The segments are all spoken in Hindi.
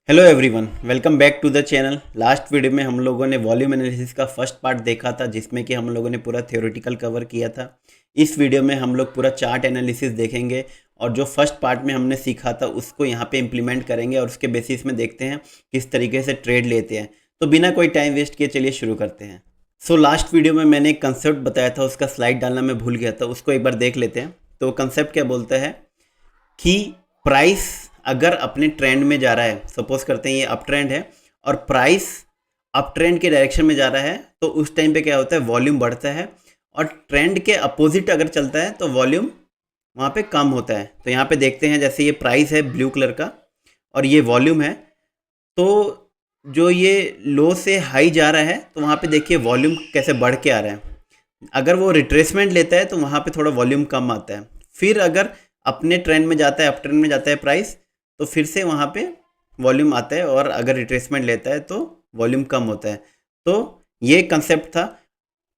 Hello everyone, welcome back to the channel. Last video में हम लोगों ने वॉल्यूम एनालिसिस का फर्स्ट पार्ट देखा था, जिसमें कि हम लोगों ने पूरा थ्योरेटिकल कवर किया था। इस वीडियो में हम लोग पूरा चार्ट एनालिसिस देखेंगे और जो फर्स्ट पार्ट में हमने सीखा था उसको यहाँ पे इम्प्लीमेंट करेंगे और उसके बेसिस में देखते हैं किस तरीके से ट्रेड लेते हैं। तो बिना कोई टाइम वेस्ट किए चलिए शुरू करते हैं। लास्ट वीडियो में मैंने एक कंसेप्ट बताया था, उसका स्लाइड डालना मैं भूल गया था, उसको एक बार देख लेते हैं। तो कंसेप्ट क्या बोलता है कि प्राइस अगर अपने ट्रेंड में जा रहा है, सपोज करते हैं ये अप ट्रेंड है और प्राइस अप ट्रेंड के डायरेक्शन में जा रहा है, तो उस टाइम पे क्या होता है, वॉल्यूम बढ़ता है। और ट्रेंड के अपोजिट अगर चलता है तो वॉल्यूम वहाँ पे कम होता है। तो यहाँ पे देखते हैं, जैसे ये प्राइस है ब्लू कलर का और ये वॉल्यूम है। तो जो ये लो से हाई जा रहा है तो वहाँ पे देखिए वॉल्यूम कैसे बढ़ के आ रहा है। अगर वो रिट्रेसमेंट लेता है तो वहाँ पे थोड़ा वॉल्यूम कम आता है। फिर अगर अपने ट्रेंड में जाता है, अप ट्रेंड में जाता है प्राइस, तो फिर से वहाँ पे वॉल्यूम आता है और अगर रिट्रेसमेंट लेता है तो वॉल्यूम कम होता है। तो ये कंसेप्ट था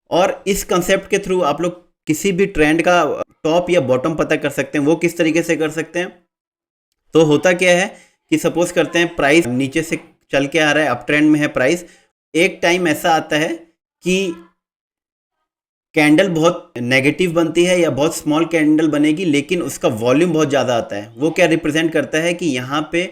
और इस कंसेप्ट के थ्रू आप लोग किसी भी ट्रेंड का टॉप या बॉटम पता कर सकते हैं। वो किस तरीके से कर सकते हैं, तो होता क्या है कि सपोज करते हैं प्राइस नीचे से चल के आ रहा है, अप ट्रेंड में है प्राइस। एक टाइम ऐसा आता है कि कैंडल बहुत नेगेटिव बनती है या बहुत स्मॉल कैंडल बनेगी, लेकिन उसका वॉल्यूम बहुत ज़्यादा आता है। वो क्या रिप्रेजेंट करता है कि यहाँ पे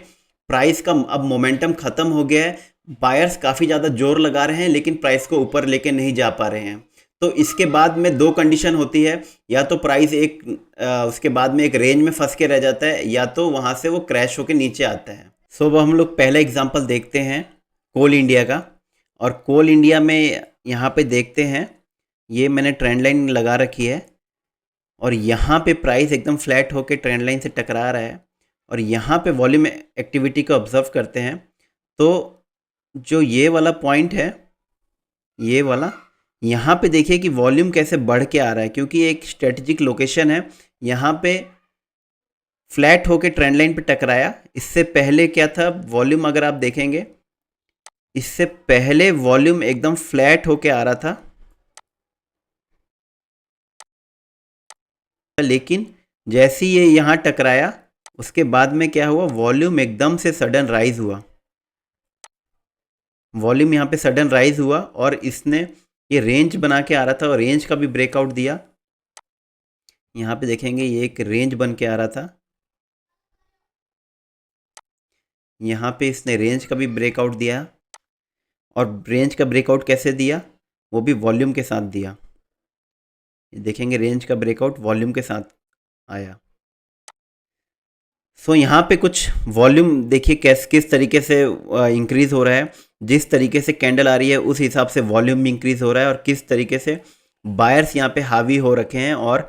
प्राइस का अब मोमेंटम ख़त्म हो गया है, बायर्स काफ़ी ज़्यादा जोर लगा रहे हैं लेकिन प्राइस को ऊपर लेके नहीं जा पा रहे हैं। तो इसके बाद में दो कंडीशन होती है, या तो प्राइस उसके बाद में एक रेंज में फंस के रह जाता है, या तो वहाँ से वो क्रैश होके नीचे आता है। अब हम लोग पहला एग्जाम्पल देखते हैं कोल इंडिया का। और कोल इंडिया में यहाँ पे देखते हैं, ये मैंने ट्रेंड लाइन लगा रखी है और यहाँ पे प्राइस एकदम फ्लैट होके ट्रेंड लाइन से टकरा रहा है। और यहाँ पे वॉल्यूम एक्टिविटी को ऑब्जर्व करते हैं, तो जो ये वाला पॉइंट है, ये वाला, यहाँ पे देखिए कि वॉल्यूम कैसे बढ़ के आ रहा है, क्योंकि एक स्ट्रेटेजिक लोकेशन है। यहाँ पे फ्लैट होके ट्रेंड लाइन पे टकराया। इससे पहले क्या था, वॉल्यूम अगर आप देखेंगे, इससे पहले वॉल्यूम एकदम फ्लैट होके आ रहा था, लेकिन जैसे ही ये यहाँ टकराया उसके बाद में क्या हुआ, वॉल्यूम एकदम से सडन राइज हुआ। वॉल्यूम यहाँ पे सडन राइज हुआ और इसने ये रेंज बना के आ रहा था और रेंज का भी ब्रेकआउट दिया। यहाँ पे देखेंगे ये एक रेंज बन के आ रहा था, यहाँ पे इसने रेंज का भी ब्रेकआउट दिया। और रेंज का ब्रेकआउट कैसे दिया, वो भी वॉल्यूम के साथ दिया। देखेंगे रेंज का ब्रेकआउट वॉल्यूम के साथ आया। यहाँ पे कुछ वॉल्यूम देखिए किस तरीके से इंक्रीज हो रहा है। जिस तरीके से कैंडल आ रही है उस हिसाब से वॉल्यूम भी इंक्रीज हो रहा है, और किस तरीके से बायर्स यहाँ पे हावी हो रखे हैं और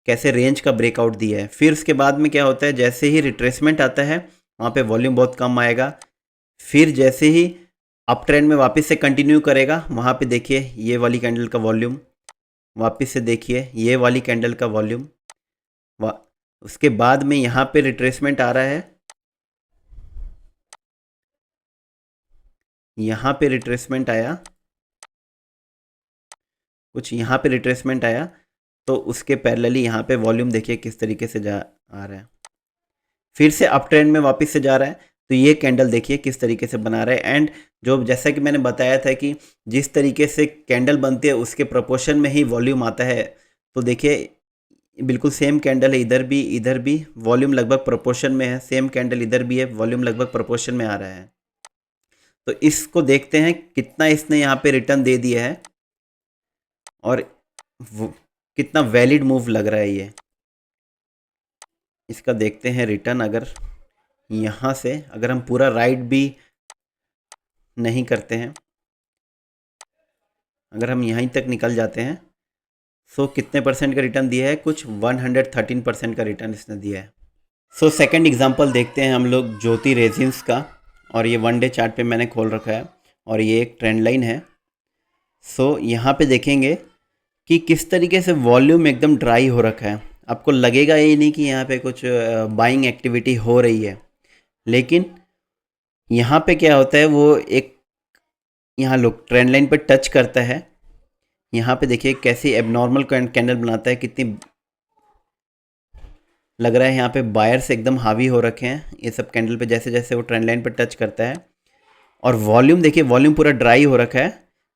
कैसे रेंज का ब्रेकआउट दिया है। फिर उसके बाद में क्या होता है, जैसे ही रिट्रेसमेंट आता है वहाँ पे वॉल्यूम बहुत कम आएगा। फिर जैसे ही अप ट्रेंड में वापस से कंटिन्यू करेगा, वहाँ पे देखिए ये वाली कैंडल का वॉल्यूम, वापस से देखिए ये वाली कैंडल का वॉल्यूम, उसके बाद में यहाँ पे रिट्रेसमेंट आ रहा है, यहाँ पे रिट्रेसमेंट आया, कुछ यहाँ पे रिट्रेसमेंट आया, तो उसके पैरेलली यहाँ पे वॉल्यूम देखिए किस तरीके से जा आ रहा है। फिर से अप ट्रेंड में वापस से जा रहा है, तो ये कैंडल देखिए किस तरीके से बना रहा है। एंड जो जैसा कि मैंने बताया था कि जिस तरीके से कैंडल बनती है उसके प्रोपोर्शन में ही वॉल्यूम आता है। तो देखिए बिल्कुल सेम कैंडल है, इधर भी वॉल्यूम लगभग प्रोपोर्शन में है, सेम कैंडल इधर भी है, वॉल्यूम लगभग प्रोपोर्शन में आ रहा है। तो इसको देखते हैं कितना इसने यहाँ पे रिटर्न दे दिया है और कितना वैलिड मूव लग रहा है ये। इसका देखते हैं रिटर्न। अगर यहाँ से अगर हम पूरा राइट भी नहीं करते हैं, अगर हम यहीं तक निकल जाते हैं, कितने परसेंट का रिटर्न दिया है, कुछ 113% का रिटर्न इसने दिया है। सेकंड एग्जांपल देखते हैं हम लोग ज्योति रेजिन्स का। और ये वन डे चार्ट पे मैंने खोल रखा है और ये एक ट्रेंड लाइन है। यहाँ पे देखेंगे कि किस तरीके से वॉल्यूम एकदम ड्राई हो रखा है। आपको लगेगा ये नहीं कि यहाँ पे कुछ बाइंग एक्टिविटी हो रही है, लेकिन यहाँ पे क्या होता है, वो एक यहाँ लोग ट्रेंड लाइन पे टच करता है। यहाँ पे देखिए कैसी एबनॉर्मल कैंडल बनाता है, कितनी लग रहा है यहाँ पे बायर्स एकदम हावी हो रखे हैं ये सब कैंडल पे, जैसे जैसे वो ट्रेंड लाइन पर टच करता है। और वॉल्यूम देखिए, वॉल्यूम पूरा ड्राई हो रखा है,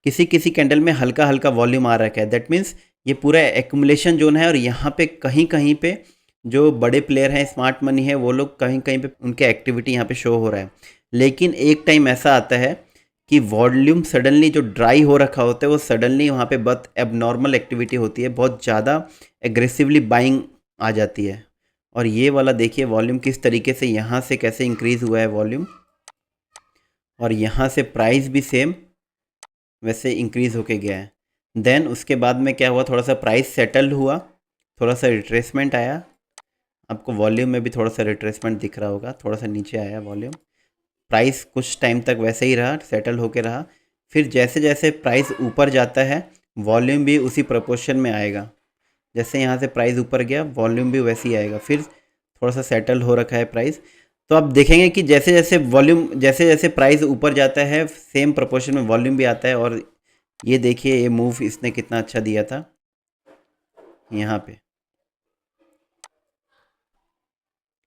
किसी किसी कैंडल में हल्का हल्का वॉल्यूम आ रखा है। दैट मीन्स ये पूरा एक्यूमुलेशन जोन है, और यहाँ पे कहीं कहीं पे जो बड़े प्लेयर हैं, स्मार्ट मनी है, वो लोग कहीं कहीं पे उनके एक्टिविटी यहाँ पे शो हो रहा है। लेकिन एक टाइम ऐसा आता है कि वॉल्यूम सडनली जो ड्राई हो रखा होता है वो सडनली वहाँ पे बहुत एबनॉर्मल एक्टिविटी होती है, बहुत ज़्यादा एग्रेसिवली बाइंग आ जाती है। और ये वाला देखिए वॉल्यूम किस तरीके से यहाँ से कैसे इंक्रीज़ हुआ है वॉल्यूम, और यहाँ से प्राइस भी सेम वैसे इंक्रीज़ होके गया है। देन उसके बाद में क्या हुआ, थोड़ा सा प्राइस सेटल हुआ, थोड़ा सा रिट्रेसमेंट आया, आपको वॉल्यूम में भी थोड़ा सा रिट्रेसमेंट दिख रहा होगा, थोड़ा सा नीचे आया वॉल्यूम। प्राइस कुछ टाइम तक वैसे ही रहा, सेटल होके रहा। फिर जैसे जैसे प्राइस ऊपर जाता है वॉल्यूम भी उसी प्रोपोर्शन में आएगा, जैसे यहाँ से प्राइस ऊपर गया वॉल्यूम भी वैसे ही आएगा। फिर थोड़ा सा सेटल हो रखा है प्राइस। तो आप देखेंगे कि जैसे जैसे वॉल्यूम, जैसे जैसे प्राइस ऊपर जाता है सेम प्रोपोर्शन में वॉल्यूम भी आता है। और ये देखिए ये मूव इसने कितना अच्छा दिया था यहाँ पे,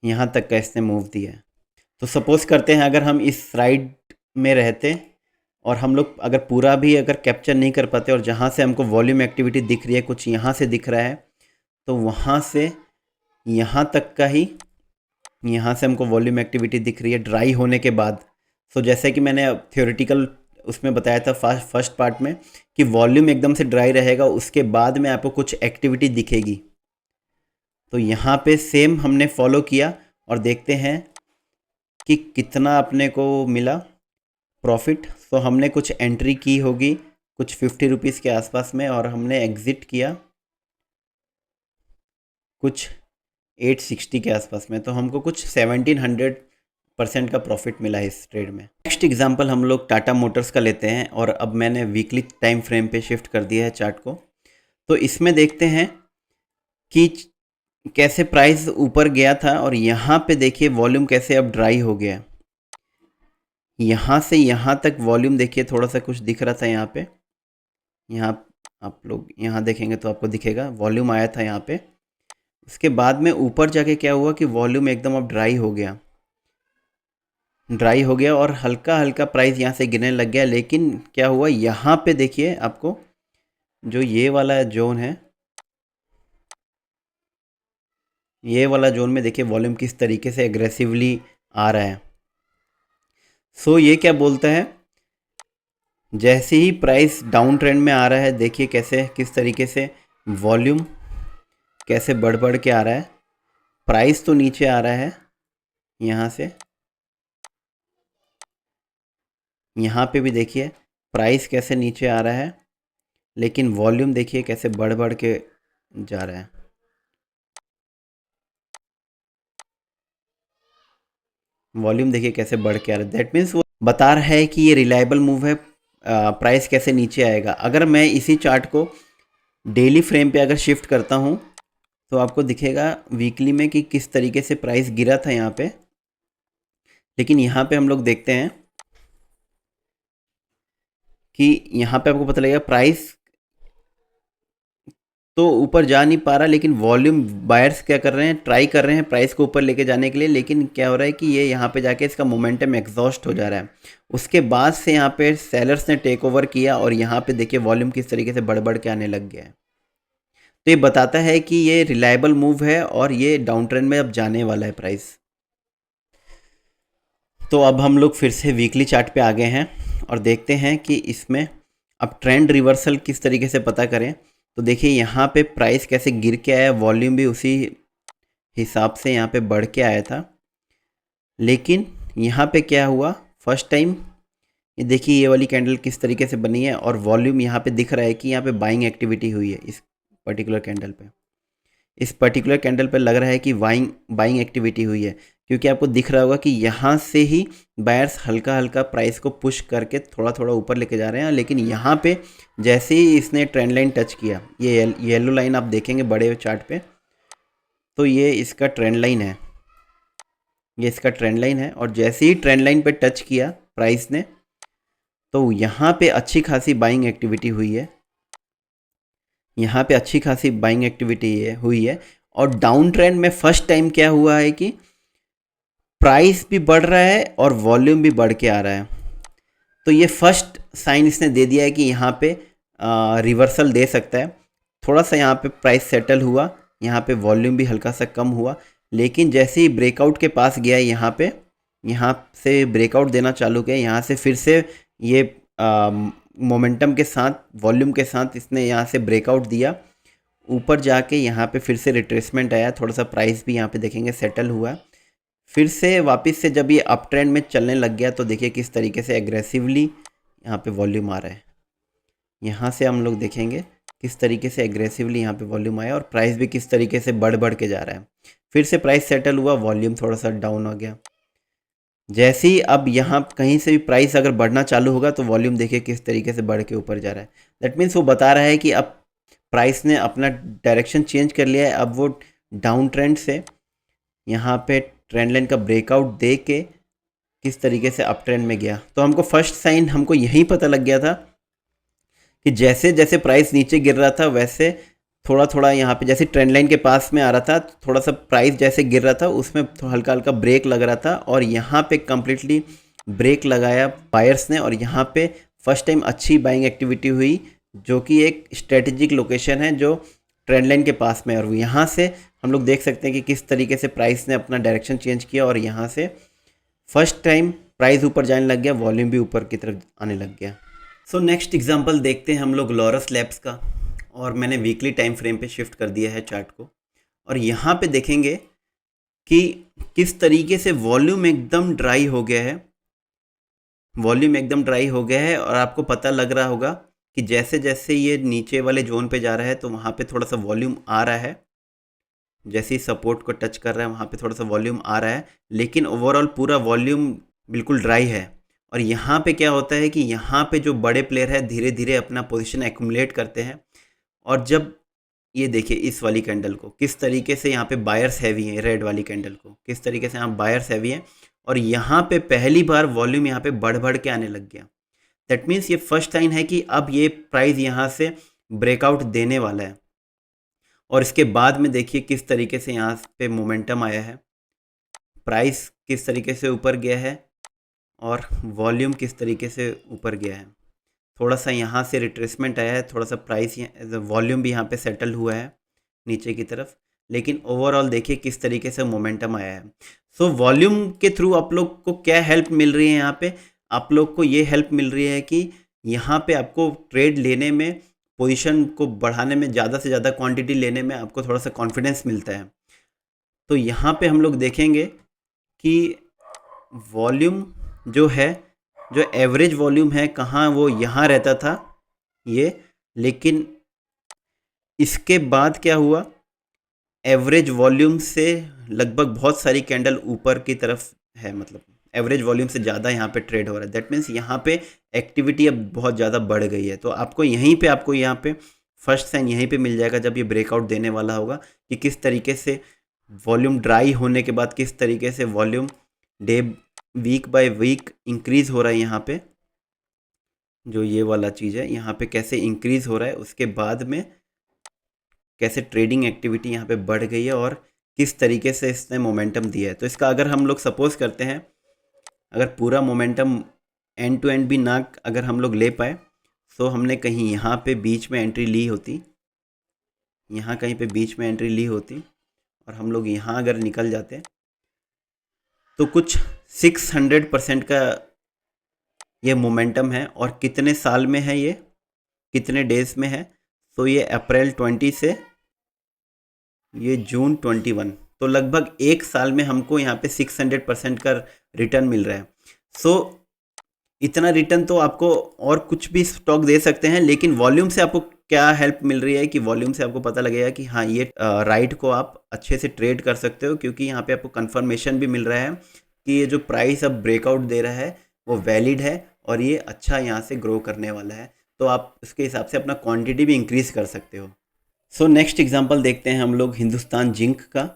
यहाँ तक का इसने मूव दिया है। तो सपोज करते हैं अगर हम इस राइड में रहते और हम लोग अगर पूरा भी अगर कैप्चर नहीं कर पाते, और जहाँ से हमको वॉल्यूम एक्टिविटी दिख रही है कुछ यहाँ से दिख रहा है, तो वहाँ से यहाँ तक का ही, यहाँ से हमको वॉल्यूम एक्टिविटी दिख रही है ड्राई होने के बाद। सो जैसे कि मैंने थ्योरेटिकल उसमें बताया था फर्स्ट पार्ट में कि वॉल्यूम एकदम से ड्राई रहेगा, उसके बाद में आपको कुछ एक्टिविटी दिखेगी। तो यहाँ पे सेम हमने फॉलो किया और देखते हैं कि कितना अपने को मिला प्रॉफिट। तो हमने कुछ एंट्री की होगी कुछ 50 रुपीज़ के आसपास में, और हमने एग्ज़िट किया कुछ 860 के आसपास में। तो हमको कुछ 1700% का प्रॉफिट मिला है इस ट्रेड में। नेक्स्ट एग्जांपल हम लोग टाटा मोटर्स का लेते हैं, और अब मैंने वीकली टाइम फ्रेम पे शिफ्ट कर दिया है चार्ट को। तो इसमें देखते हैं कि कैसे प्राइस ऊपर गया था, और यहाँ पे देखिए वॉल्यूम कैसे अब ड्राई हो गया। यहाँ से यहाँ तक वॉल्यूम देखिए थोड़ा सा कुछ दिख रहा था यहाँ पे, यहाँ आप लोग यहाँ देखेंगे तो आपको दिखेगा वॉल्यूम आया था यहाँ पे। उसके बाद में ऊपर जाके क्या हुआ कि वॉल्यूम एकदम अब ड्राई हो गया, ड्राई हो गया, और हल्का हल्का प्राइस यहाँ से गिरने लग गया। लेकिन क्या हुआ यहाँ पे देखिए आपको जो ये वाला जोन है, ये वाला जोन में देखिए वॉल्यूम किस तरीके से एग्रेसिवली आ रहा है। सो ये क्या बोलता है, जैसे ही प्राइस डाउन ट्रेंड में आ रहा है देखिए कैसे किस तरीके से वॉल्यूम कैसे बढ़ बढ़ के आ रहा है। प्राइस तो नीचे आ रहा है यहाँ से, यहाँ पे भी देखिए प्राइस कैसे नीचे आ रहा है, लेकिन वॉल्यूम देखिए कैसे बढ़ बढ़ के जा रहा है। वॉल्यूम देखिए कैसे बढ़ के आ रहा है। दैट मीन्स वो बता रहा है कि ये रिलायबल मूव है, प्राइस कैसे नीचे आएगा। अगर मैं इसी चार्ट को डेली फ्रेम पे अगर शिफ्ट करता हूँ तो आपको दिखेगा वीकली में कि किस तरीके से प्राइस गिरा था यहाँ पे। लेकिन यहाँ पे हम लोग देखते हैं कि यहाँ पे आपको पता लगेगा प्राइस तो ऊपर जा नहीं पा रहा, लेकिन वॉल्यूम बायर्स क्या कर रहे हैं, ट्राई कर रहे हैं प्राइस को ऊपर लेके जाने के लिए। लेकिन क्या हो रहा है कि ये यहाँ पे जाके इसका मोमेंटम एग्जॉस्ट हो जा रहा है। उसके बाद से यहाँ पे सेलर्स ने टेक ओवर किया, और यहाँ पे देखिए वॉल्यूम किस तरीके से बढ़ बढ़ के आने लग गया है। तो ये बताता है कि ये रिलायबल मूव है और ये डाउन ट्रेंड में अब जाने वाला है प्राइस। तो अब हम लोग फिर से वीकली चार्ट पे आ गए हैं और देखते हैं कि इसमें अब ट्रेंड रिवर्सल किस तरीके से पता करें। तो देखिए यहाँ पे प्राइस कैसे गिर के आया, वॉल्यूम भी उसी हिसाब से यहाँ पे बढ़ के आया था। लेकिन यहाँ पे क्या हुआ, फर्स्ट टाइम ये देखिए ये वाली कैंडल किस तरीके से बनी है, और वॉल्यूम यहाँ पे दिख रहा है कि यहाँ पे बाइंग एक्टिविटी हुई है इस पर्टिकुलर कैंडल पे। इस पर्टिकुलर कैंडल पे लग रहा है कि बाइंग एक्टिविटी हुई है, क्योंकि आपको दिख रहा होगा कि यहाँ से ही बायर्स हल्का हल्का प्राइस को पुश करके थोड़ा थोड़ा ऊपर लेके जा रहे हैं। लेकिन यहाँ पे जैसे ही इसने ट्रेंड लाइन टच किया, ये येलो लाइन आप देखेंगे बड़े चार्ट पे, तो ये इसका ट्रेंड लाइन है, ये इसका ट्रेंड लाइन है। और जैसे ही ट्रेंड लाइन पे टच किया प्राइस ने, तो यहाँ पे अच्छी खासी बाइंग एक्टिविटी हुई है, यहाँ पे अच्छी खासी बाइंग एक्टिविटी हुई है। और डाउन ट्रेंड में फर्स्ट टाइम क्या हुआ है कि प्राइस भी बढ़ रहा है और वॉल्यूम भी बढ़ के आ रहा है। तो ये फर्स्ट साइन इसने दे दिया है कि यहाँ पे रिवर्सल दे सकता है। थोड़ा सा यहाँ पे प्राइस सेटल हुआ, यहाँ पे वॉल्यूम भी हल्का सा कम हुआ, लेकिन जैसे ही ब्रेकआउट के पास गया यहाँ पे, यहाँ से ब्रेकआउट देना चालू किया, यहाँ से फिर से ये मोमेंटम के साथ, वॉल्यूम के साथ इसने यहाँ से ब्रेकआउट दिया, ऊपर जाके यहाँ पे फिर से रिट्रेसमेंट आया, थोड़ा सा प्राइस भी यहाँ पे देखेंगे सेटल हुआ। फिर से वापस से जब ये अप ट्रेंड में चलने लग गया तो देखिए किस तरीके से एग्रेसिवली यहाँ पे वॉल्यूम आ रहा है। यहाँ से हम लोग देखेंगे किस तरीके से एग्रेसिवली यहाँ पे वॉल्यूम आया और प्राइस भी किस तरीके से बढ़ बढ़ के जा रहा है। फिर से प्राइस सेटल हुआ, वॉल्यूम थोड़ा सा डाउन हो गया। जैसे ही अब यहाँ कहीं से भी प्राइस अगर बढ़ना चालू होगा तो वॉल्यूम देखिए किस तरीके से बढ़ के ऊपर जा रहा है। दैट मीन्स वो बता रहा है कि अब प्राइस ने अपना डायरेक्शन चेंज कर लिया है। अब वो डाउन ट्रेंड से यहाँ पे ट्रेंड लाइन का ब्रेकआउट दे के किस तरीके से अप ट्रेंड में गया। तो हमको फर्स्ट साइन हमको यही पता लग गया था कि जैसे जैसे प्राइस नीचे गिर रहा था वैसे थोड़ा थोड़ा यहाँ पे जैसे ट्रेंड लाइन के पास में आ रहा था, थोड़ा सा प्राइस जैसे गिर रहा था उसमें हल्का हल्का ब्रेक लग रहा था और यहाँ पे कम्प्लीटली ब्रेक लगाया बायर्स ने और यहाँ पे फर्स्ट टाइम अच्छी बाइंग एक्टिविटी हुई, जो कि एक स्ट्रेटेजिक लोकेशन है जो ट्रेंड लाइन के पास में। और यहाँ से हम लोग देख सकते हैं कि किस तरीके से प्राइस ने अपना डायरेक्शन चेंज किया और यहाँ से फर्स्ट टाइम प्राइस ऊपर जाने लग गया, वॉल्यूम भी ऊपर की तरफ आने लग गया। सो नेक्स्ट एग्जांपल देखते हैं हम लोग लॉरस लैब्स का, और मैंने वीकली टाइम फ्रेम पे शिफ्ट कर दिया है चार्ट को। और यहाँ पे देखेंगे कि किस तरीके से वॉल्यूम एकदम ड्राई हो गया है, वॉल्यूम एकदम ड्राई हो गया है। और आपको पता लग रहा होगा कि जैसे जैसे ये नीचे वाले जोन पे जा रहा है तो वहाँ पे थोड़ा सा वॉल्यूम आ रहा है, जैसे ही सपोर्ट को टच कर रहा है वहाँ पे थोड़ा सा वॉल्यूम आ रहा है, लेकिन ओवरऑल पूरा वॉल्यूम बिल्कुल ड्राई है। और यहाँ पे क्या होता है कि यहाँ पे जो बड़े प्लेयर है धीरे धीरे अपना पोजीशन एक्यूमुलेट करते हैं। और जब ये देखिए इस वाली कैंडल को किस तरीके से यहाँ पे बायर्स हैवी हैं, रेड वाली कैंडल को किस तरीके से यहाँ बायर्स हैवी हैं, और यहाँ पे पहली बार वॉल्यूम यहाँ पे बढ़ बढ़ के आने लग गया। दैट मीन्स ये फर्स्ट साइन है कि अब ये प्राइस यहाँ से ब्रेकआउट देने वाला है। और इसके बाद में देखिए किस तरीके से यहाँ पे मोमेंटम आया है, प्राइस किस तरीके से ऊपर गया है और वॉल्यूम किस तरीके से ऊपर गया है। थोड़ा सा यहाँ से रिट्रेसमेंट आया है, थोड़ा सा प्राइस वॉल्यूम भी यहाँ पे सेटल हुआ है नीचे की तरफ, लेकिन ओवरऑल देखिए किस तरीके से मोमेंटम आया है। सो वॉल्यूम के थ्रू आप लोग को क्या हेल्प मिल रही है, यहाँ पे आप लोग को ये हेल्प मिल रही है कि यहाँ पे आपको ट्रेड लेने में, पोजीशन को बढ़ाने में, ज़्यादा से ज़्यादा क्वांटिटी लेने में आपको थोड़ा सा कॉन्फिडेंस मिलता है। तो यहाँ पे हम लोग देखेंगे कि वॉल्यूम जो है, जो एवरेज वॉल्यूम है कहाँ, वो यहाँ रहता था ये, लेकिन इसके बाद क्या हुआ, एवरेज वॉल्यूम से लगभग बहुत सारी कैंडल ऊपर की तरफ है, मतलब एवरेज वॉल्यूम से ज़्यादा यहाँ पे ट्रेड हो रहा है। दैट मीन्स यहाँ पे एक्टिविटी अब बहुत ज़्यादा बढ़ गई है। तो आपको यहाँ पे फर्स्ट साइन यहीं पे मिल जाएगा जब ये ब्रेकआउट देने वाला होगा कि किस तरीके से वॉल्यूम ड्राई होने के बाद किस तरीके से volume day week by week increase हो रहा है। यहाँ पे जो ये वाला चीज़ है यहाँ पे कैसे इंक्रीज़ हो रहा है, उसके बाद में कैसे ट्रेडिंग एक्टिविटी यहाँ पे बढ़ गई है और किस तरीके से इसने मोमेंटम दिया है। तो इसका अगर हम लोग सपोज करते हैं, अगर पूरा मोमेंटम एंड टू एंड भी ना अगर हम लोग ले पाए, तो हमने कहीं यहाँ पे बीच में एंट्री ली होती, यहाँ कहीं पे बीच में एंट्री ली होती और हम लोग यहाँ अगर निकल जाते तो कुछ 600% का ये मोमेंटम है। और कितने साल में है, ये कितने डेज में है, तो ये अप्रैल 20 से ये जून 21, तो लगभग एक साल में हमको यहाँ पे 600% का रिटर्न मिल रहा है। सो इतना रिटर्न तो आपको और कुछ भी स्टॉक दे सकते हैं, लेकिन वॉल्यूम से आपको क्या हेल्प मिल रही है कि वॉल्यूम से आपको पता लगेगा कि हाँ ये राइट को आप अच्छे से ट्रेड कर सकते हो, क्योंकि यहाँ पे आपको कंफर्मेशन भी मिल रहा है कि ये जो प्राइस अब ब्रेकआउट दे रहा है वो वैलिड है और ये अच्छा यहाँ से ग्रो करने वाला है। तो आप उसके हिसाब से अपना क्वांटिटी भी इंक्रीज़ कर सकते हो। सो नेक्स्ट एग्जांपल देखते हैं हम लोग हिंदुस्तान जिंक का,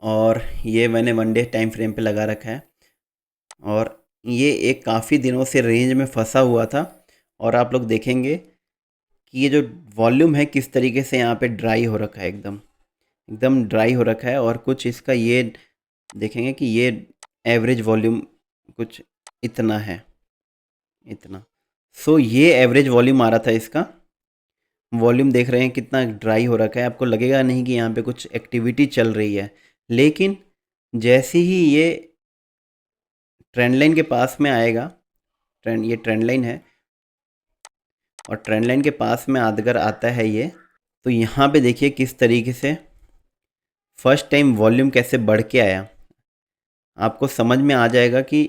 और ये मैंने वन डे टाइम फ्रेम पे लगा रखा है और ये एक काफ़ी दिनों से रेंज में फंसा हुआ था। और आप लोग देखेंगे कि ये जो वॉल्यूम है किस तरीके से यहाँ पे ड्राई हो रखा है एकदम, एकदम ड्राई हो रखा है। और कुछ इसका ये देखेंगे कि ये एवरेज वॉल्यूम कुछ इतना है, इतना। सो ये एवरेज वॉल्यूम आ रहा था इसका। वॉल्यूम देख रहे हैं कितना ड्राई हो रखा है, आपको लगेगा नहीं कि यहाँ पे कुछ एक्टिविटी चल रही है। लेकिन जैसे ही ये ट्रेंड लाइन के पास में आएगा, ये ट्रेंड लाइन है, और ट्रेंड लाइन के पास में अगर आता है ये, तो यहाँ पे देखिए किस तरीके से फर्स्ट टाइम वॉल्यूम कैसे बढ़ के आया। आपको समझ में आ जाएगा कि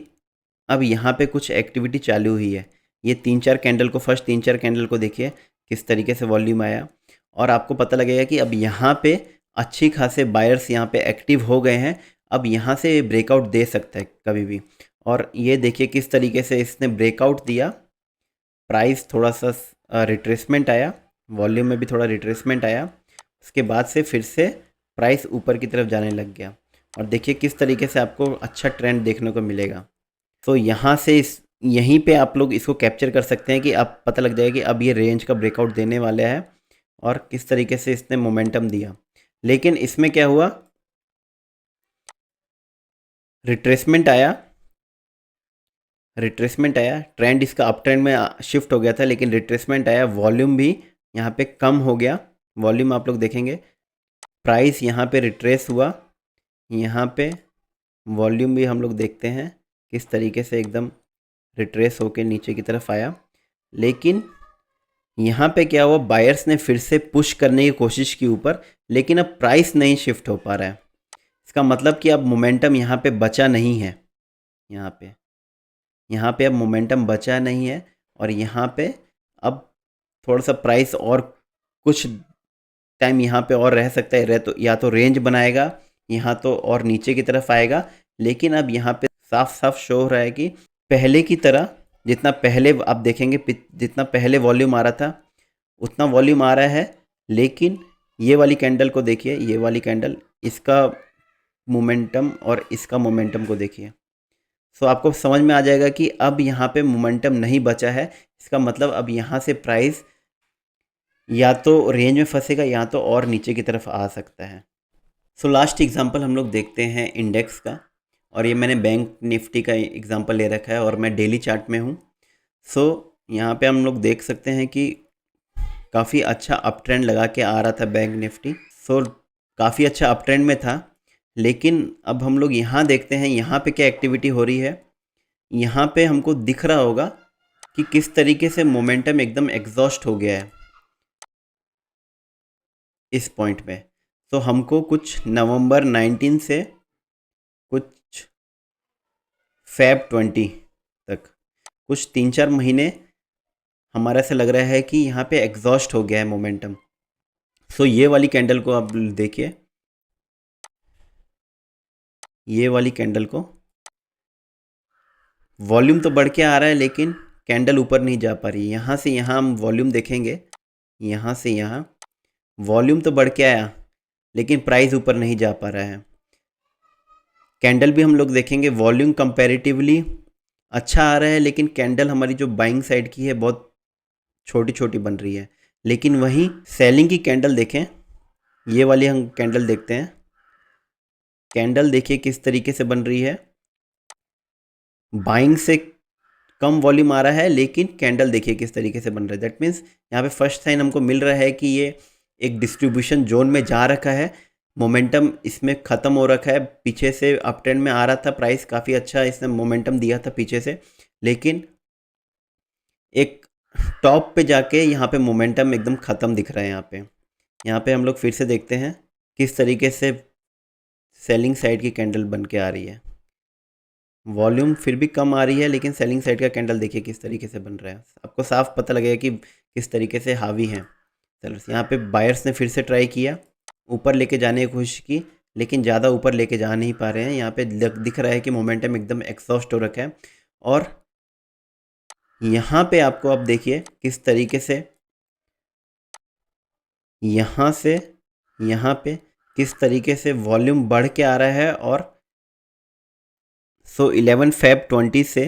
अब यहाँ पे कुछ एक्टिविटी चालू हुई है। ये 3-4 कैंडल को, फर्स्ट 3-4 कैंडल को देखिए किस तरीके से वॉल्यूम आया, और आपको पता लगेगा कि अब यहाँ पे अच्छी खासे बायर्स यहाँ पे एक्टिव हो गए हैं। अब यहाँ से ब्रेकआउट दे सकता है कभी भी। और ये देखिए किस तरीके से इसने ब्रेकआउट दिया, प्राइस थोड़ा सा रिट्रेसमेंट आया, वॉल्यूम में भी थोड़ा रिट्रेसमेंट आया, उसके बाद से फिर से प्राइस ऊपर की तरफ जाने लग गया। और देखिए किस तरीके से आपको अच्छा ट्रेंड देखने को मिलेगा। तो यहाँ से यहीं पे आप लोग इसको कैप्चर कर सकते हैं कि आप पता लग जाएगा कि अब ये रेंज का ब्रेकआउट देने वाला है, और किस तरीके से इसने मोमेंटम दिया। लेकिन इसमें क्या हुआ, रिट्रेसमेंट आया, ट्रेंड इसका अप ट्रेंड में शिफ्ट हो गया था, लेकिन रिट्रेसमेंट आया, वॉल्यूम भी यहाँ पे कम हो गया। वॉल्यूम आप लोग देखेंगे, प्राइस यहाँ पे रिट्रेस हुआ, यहाँ पे वॉल्यूम भी हम लोग देखते हैं किस तरीके से एकदम रिट्रेस होके नीचे की तरफ आया। लेकिन यहाँ पे क्या हुआ, बायर्स ने फिर से पुश करने की कोशिश की ऊपर, लेकिन अब प्राइस नहीं शिफ्ट हो पा रहा है। इसका मतलब कि अब मोमेंटम यहाँ पे बचा नहीं है, यहाँ पे अब मोमेंटम बचा नहीं है। और यहाँ पे अब थोड़ा सा प्राइस और कुछ टाइम यहाँ पे और रह सकता है, तो या तो रेंज बनाएगा, यहाँ तो और नीचे की तरफ आएगा। लेकिन अब यहाँ पे साफ साफ शो हो रहा है कि पहले की तरह, जितना पहले आप देखेंगे, जितना पहले वॉल्यूम आ रहा था उतना वॉल्यूम आ रहा है। लेकिन ये वाली कैंडल को देखिए, ये वाली कैंडल, इसका मोमेंटम और इसका मोमेंटम को देखिए। सो आपको समझ में आ जाएगा कि अब यहाँ पे मोमेंटम नहीं बचा है। इसका मतलब अब यहाँ से प्राइस या तो रेंज में फंसेगा, या तो और नीचे की तरफ आ सकता है। सो लास्ट एग्जांपल हम लोग देखते हैं इंडेक्स का, और ये मैंने बैंक निफ्टी का एग्जांपल ले रखा है, और मैं डेली चार्ट में हूँ। सो यहाँ पे हम लोग देख सकते हैं कि काफ़ी अच्छा अप ट्रेंड लगा के आ रहा था बैंक निफ्टी। सो काफ़ी अच्छा अप ट्रेंड में था। लेकिन अब हम लोग यहाँ देखते हैं यहाँ पे क्या एक्टिविटी हो रही है। यहाँ पे हमको दिख रहा होगा कि किस तरीके से मोमेंटम एकदम एग्जॉस्ट हो गया है इस पॉइंट पे। तो हमको कुछ नवंबर 19 से कुछ फेब 20 तक कुछ 3-4 महीने हमारा ऐसा लग रहा है कि यहाँ पे एग्जॉस्ट हो गया है मोमेंटम। सो ये वाली कैंडल को आप देखिए, ये वाली कैंडल को वॉल्यूम तो बढ़ के आ रहा है, लेकिन कैंडल ऊपर नहीं जा पा रही। यहाँ से यहाँ हम वॉल्यूम देखेंगे, यहाँ से यहाँ वॉल्यूम तो बढ़ के आया, लेकिन प्राइस ऊपर नहीं जा पा रहा है। कैंडल भी हम लोग देखेंगे, वॉल्यूम कंपैरेटिवली अच्छा आ रहा है, लेकिन कैंडल हमारी जो बाइंग साइड की है बहुत छोटी छोटी बन रही है। लेकिन वहीं सेलिंग की कैंडल देखें, ये वाली हम कैंडल देखते हैं, कैंडल देखिए किस तरीके से बन रही है। बाइंग से कम वॉल्यूम आ रहा है, लेकिन कैंडल देखिए किस तरीके से बन रहा है। दैट मीन्स यहाँ पे फर्स्ट साइन हमको मिल रहा है कि ये एक डिस्ट्रीब्यूशन जोन में जा रखा है, मोमेंटम इसमें ख़त्म हो रखा है। पीछे से अप ट्रेंड में आ रहा था प्राइस, काफ़ी अच्छा इसने मोमेंटम दिया था पीछे से, लेकिन एक टॉप पे जाके यहाँ पे मोमेंटम एकदम ख़त्म दिख रहा है। यहाँ पे हम लोग फिर से देखते हैं किस तरीके से सेलिंग साइड की कैंडल बन के आ रही है। वॉल्यूम फिर भी कम आ रही है, लेकिन सेलिंग साइड का कैंडल देखिए किस तरीके से बन रहा है। आपको साफ पता लगेगा कि किस तरीके से हावी हैं सेलर्स। यहाँ पे बायर्स ने फिर से ट्राई किया, ऊपर लेके जाने की कोशिश की, लेकिन ज़्यादा ऊपर लेके जा नहीं पा रहे हैं। यहाँ पे दिख रहा है कि मोमेंटम एकदम एग्जॉस्ट हो रखा है। और यहाँ पे आपको अब देखिए किस तरीके से यहाँ से यहाँ पे किस तरीके से वॉल्यूम बढ़ के आ रहा है। और 11 फेब 20 से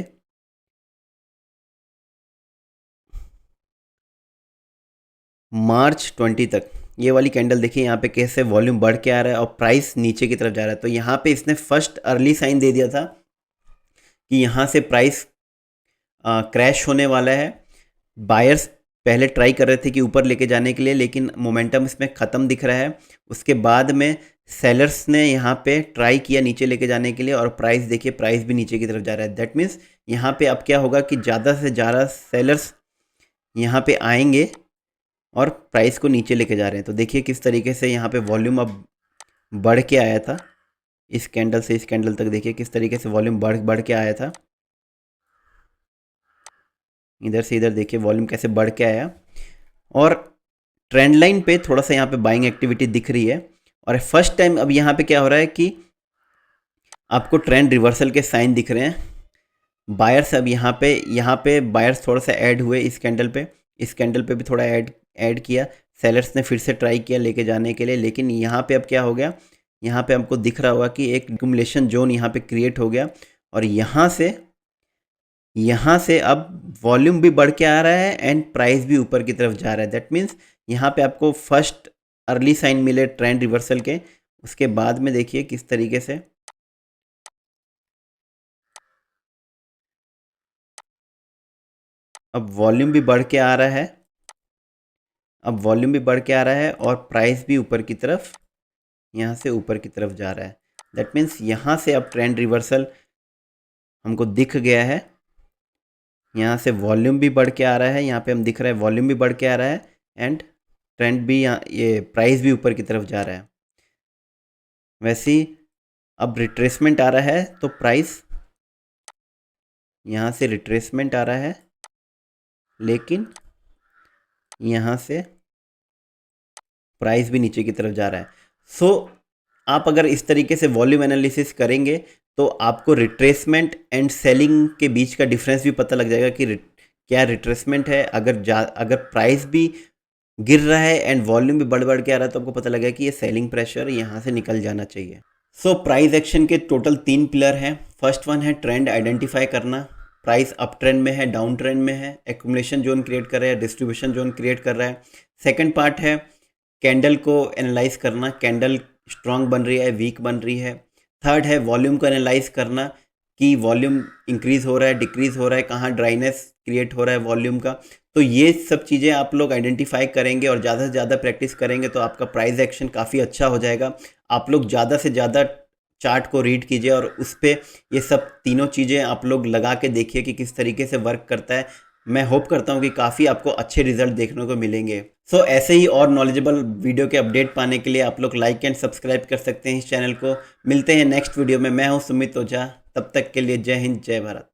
मार्च 20 तक ये वाली कैंडल देखिए यहाँ पे कैसे वॉल्यूम बढ़ के आ रहा है और प्राइस नीचे की तरफ जा रहा है। तो यहाँ पे इसने फर्स्ट अर्ली साइन दे दिया था कि यहाँ से प्राइस क्रैश होने वाला है। बायर्स पहले ट्राई कर रहे थे कि ऊपर लेके जाने के लिए, लेकिन मोमेंटम इसमें ख़त्म दिख रहा है। उसके बाद में सेलर्स ने यहाँ पे ट्राई किया नीचे लेके जाने के लिए और प्राइस देखिए, प्राइस भी नीचे की तरफ जा रहा है। दैट मीन्स यहाँ पे अब क्या होगा कि ज़्यादा से ज़्यादा सेलर्स यहाँ पे आएंगे और प्राइस को नीचे लेके जा रहे हैं। तो देखिए किस तरीके से यहाँ पे वॉल्यूम अब बढ़ के आया था। इस कैंडल से इस कैंडल तक देखिए किस तरीके से वॉल्यूम बढ़ के आया था। इधर से इधर देखिए वॉल्यूम कैसे बढ़ के आया और ट्रेंड लाइन पे थोड़ा सा यहाँ पे बाइंग एक्टिविटी दिख रही है। और फर्स्ट टाइम अब यहाँ पे क्या हो रहा है कि आपको ट्रेंड रिवर्सल के साइन दिख रहे हैं। बायर्स अब यहाँ पे बायर्स थोड़ा सा ऐड हुए इस कैंडल पे भी थोड़ा ऐड किया। सेलर्स ने फिर से ट्राई किया लेके जाने के लिए, लेकिन यहाँ पे अब क्या हो गया, यहाँ पे हमको दिख रहा होगा कि एक एक्यूमुलेशन जोन यहाँ पे क्रिएट हो गया और यहाँ से अब वॉल्यूम भी बढ़ के आ रहा है एंड प्राइस भी ऊपर की तरफ जा रहा है। दैट मीन्स यहाँ पे आपको फर्स्ट अर्ली साइन मिले ट्रेंड रिवर्सल के। उसके बाद में देखिए किस तरीके से अब वॉल्यूम भी बढ़ के आ रहा है, और प्राइस भी ऊपर की तरफ, यहाँ से ऊपर की तरफ जा रहा है। दैट मीन्स यहाँ से अब ट्रेंड रिवर्सल हमको दिख गया है। यहाँ से वॉल्यूम भी बढ़ के आ रहा है, यहाँ पे हम दिख रहा है वॉल्यूम भी बढ़ के आ रहा है एंड ट्रेंड भी, यहाँ ये प्राइस भी ऊपर की तरफ जा रहा है। वैसे ही अब रिट्रेसमेंट आ रहा है तो प्राइस यहाँ से रिट्रेसमेंट आ रहा है, लेकिन यहाँ से प्राइस भी नीचे की तरफ जा रहा है। सो आप अगर इस तरीके से वॉल्यूम एनालिसिस करेंगे तो आपको रिट्रेसमेंट एंड सेलिंग के बीच का डिफरेंस भी पता लग जाएगा कि क्या रिट्रेसमेंट है। अगर प्राइस भी गिर रहा है एंड वॉल्यूम भी बढ़ के आ रहा है तो आपको पता लगेगा कि ये सेलिंग प्रेशर यहाँ से निकल जाना चाहिए। सो प्राइस एक्शन के टोटल 3 पिलर हैं। फर्स्ट वन है ट्रेंड आइडेंटिफाई करना, प्राइस अप ट्रेंड में है, डाउन ट्रेंड में है, एक्यूमुलेशन जोन क्रिएट कर रहा है, डिस्ट्रीब्यूशन जोन क्रिएट कर रहा है। सेकंड पार्ट है कैंडल को एनालाइज करना, कैंडल स्ट्रांग बन रही है, वीक बन रही है। थर्ड है वॉल्यूम को एनालाइज करना कि वॉल्यूम इंक्रीज हो रहा है, डिक्रीज हो रहा है, कहाँ ड्राइनेस क्रिएट हो रहा है वॉल्यूम का। तो ये सब चीज़ें आप लोग आइडेंटिफाई करेंगे और ज़्यादा से ज़्यादा प्रैक्टिस करेंगे तो आपका प्राइस एक्शन काफ़ी अच्छा हो जाएगा। आप लोग ज़्यादा से ज़्यादा चार्ट को रीड कीजिए और उस पर ये सब तीनों चीज़ें आप लोग लगा के देखिए कि किस तरीके से वर्क करता है। मैं होप करता हूँ कि काफ़ी आपको अच्छे रिजल्ट देखने को मिलेंगे। सो ऐसे ही और नॉलेजेबल वीडियो के अपडेट पाने के लिए आप लोग लाइक एंड सब्सक्राइब कर सकते हैं इस चैनल को। मिलते हैं नेक्स्ट वीडियो में। मैं हूँ सुमित ओझा, तब तक के लिए जय हिंद, जय भारत।